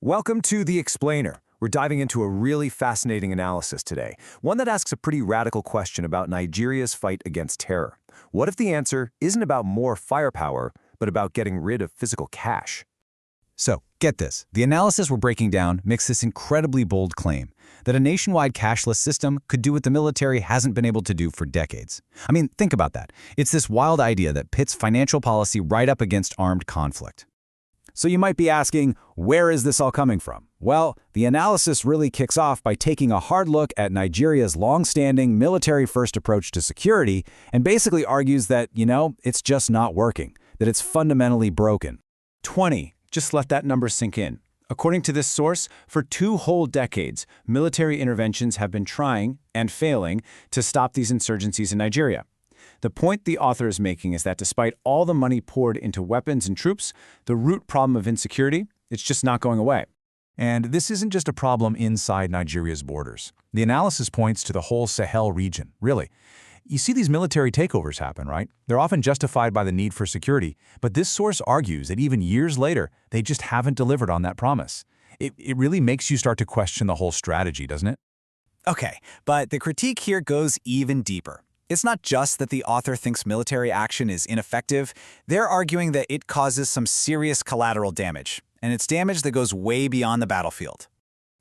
Welcome to The Explainer. We're diving into a really fascinating analysis today, one that asks a pretty radical question about Nigeria's fight against terror. What if the answer isn't about more firepower, but about getting rid of physical cash? So, get this. The analysis we're breaking down makes this incredibly bold claim that a nationwide cashless system could do what the military hasn't been able to do for decades. I mean, think about that. It's this wild idea that pits financial policy right up against armed conflict. So you might be asking, where is this all coming from? Well, the analysis really kicks off by taking a hard look at Nigeria's long-standing military-first approach to security and basically argues that, it's just not working, that it's fundamentally broken. 20. Just let that number sink in. According to this source, for 2 whole decades, military interventions have been trying and failing to stop these insurgencies in Nigeria. The point the author is making is that despite all the money poured into weapons and troops, the root problem of insecurity, it's just not going away. And this isn't just a problem inside Nigeria's borders. The analysis points to the whole Sahel region, really. You see these military takeovers happen, right? They're often justified by the need for security, but this source argues that even years later, they just haven't delivered on that promise. It really makes you start to question the whole strategy, doesn't it? Okay, but the critique here goes even deeper. It's not just that the author thinks military action is ineffective, they're arguing that it causes some serious collateral damage, and it's damage that goes way beyond the battlefield.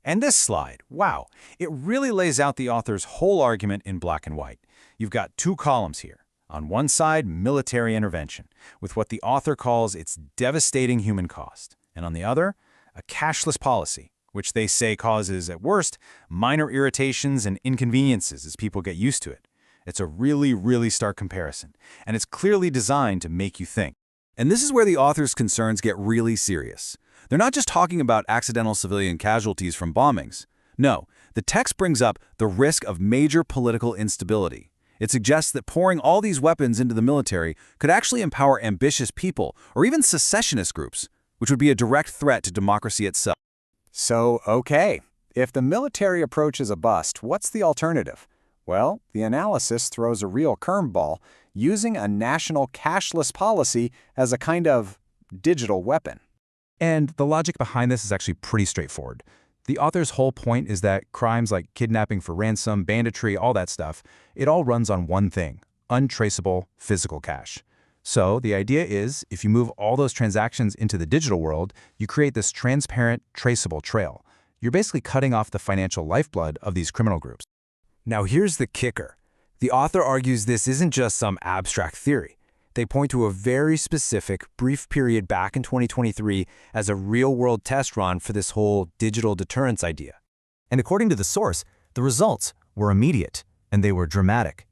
And this slide, wow, it really lays out the author's whole argument in black and white. You've got 2 columns here. On one side, military intervention, with what the author calls its devastating human cost, and on the other, a cashless policy, which they say causes, at worst, minor irritations and inconveniences as people get used to it. It's a really stark comparison, and it's clearly designed to make you think. And this is where the author's concerns get really serious. They're not just talking about accidental civilian casualties from bombings. No, the text brings up the risk of major political instability. It suggests that pouring all these weapons into the military could actually empower ambitious people or even secessionist groups, which would be a direct threat to democracy itself. So, okay, if the military approach is a bust, what's the alternative? Well, the analysis throws a real curveball, using a national cashless policy as a kind of digital weapon. And the logic behind this is actually pretty straightforward. The author's whole point is that crimes like kidnapping for ransom, banditry, all that stuff, it all runs on one thing: untraceable physical cash. So the idea is, if you move all those transactions into the digital world, you create this transparent, traceable trail. You're basically cutting off the financial lifeblood of these criminal groups. Now here's the kicker. The author argues this isn't just some abstract theory. They point to a very specific, brief period back in 2023 as a real-world test run for this whole digital deterrence idea. And according to the source, the results were immediate, and they were dramatic.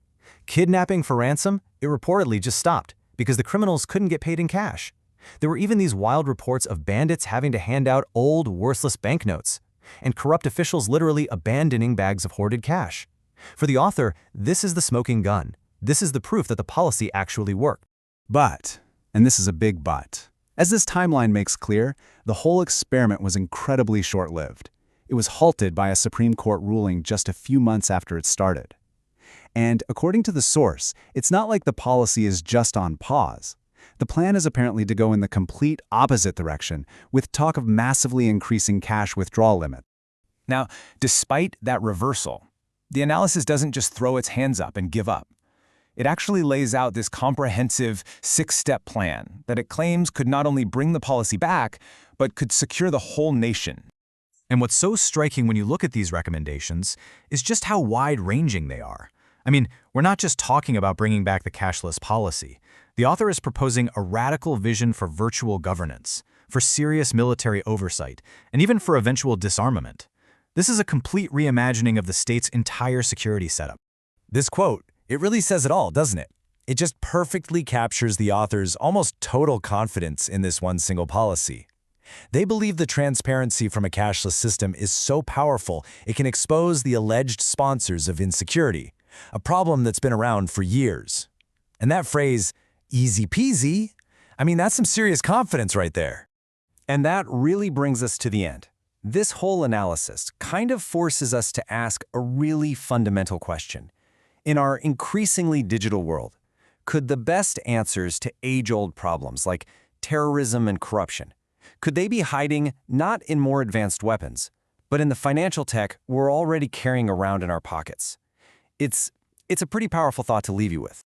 Kidnapping for ransom, it reportedly just stopped, because the criminals couldn't get paid in cash. There were even these wild reports of bandits having to hand out old, worthless banknotes, and corrupt officials literally abandoning bags of hoarded cash. For the author, this is the smoking gun. This is the proof that the policy actually worked. But, and this is a big but, as this timeline makes clear, the whole experiment was incredibly short-lived. It was halted by a Supreme Court ruling just a few months after it started. And according to the source, it's not like the policy is just on pause. The plan is apparently to go in the complete opposite direction, with talk of massively increasing cash withdrawal limits. Now, despite that reversal, the analysis doesn't just throw its hands up and give up. It actually lays out this comprehensive 6-step plan that it claims could not only bring the policy back, but could secure the whole nation. And what's so striking when you look at these recommendations is just how wide-ranging they are. I mean, we're not just talking about bringing back the cashless policy. The author is proposing a radical vision for virtual governance, for serious military oversight, and even for eventual disarmament. This is a complete reimagining of the state's entire security setup. This quote, it really says it all, doesn't it? It just perfectly captures the author's almost total confidence in this one single policy. They believe the transparency from a cashless system is so powerful it can expose the alleged sponsors of insecurity, a problem that's been around for years. And that phrase, easy peasy, I mean, that's some serious confidence right there. And that really brings us to the end. This whole analysis kind of forces us to ask a really fundamental question. In our increasingly digital world, could the best answers to age-old problems like terrorism and corruption, Could they be hiding not in more advanced weapons, but in the financial tech we're already carrying around in our pockets? It's a pretty powerful thought to leave you with.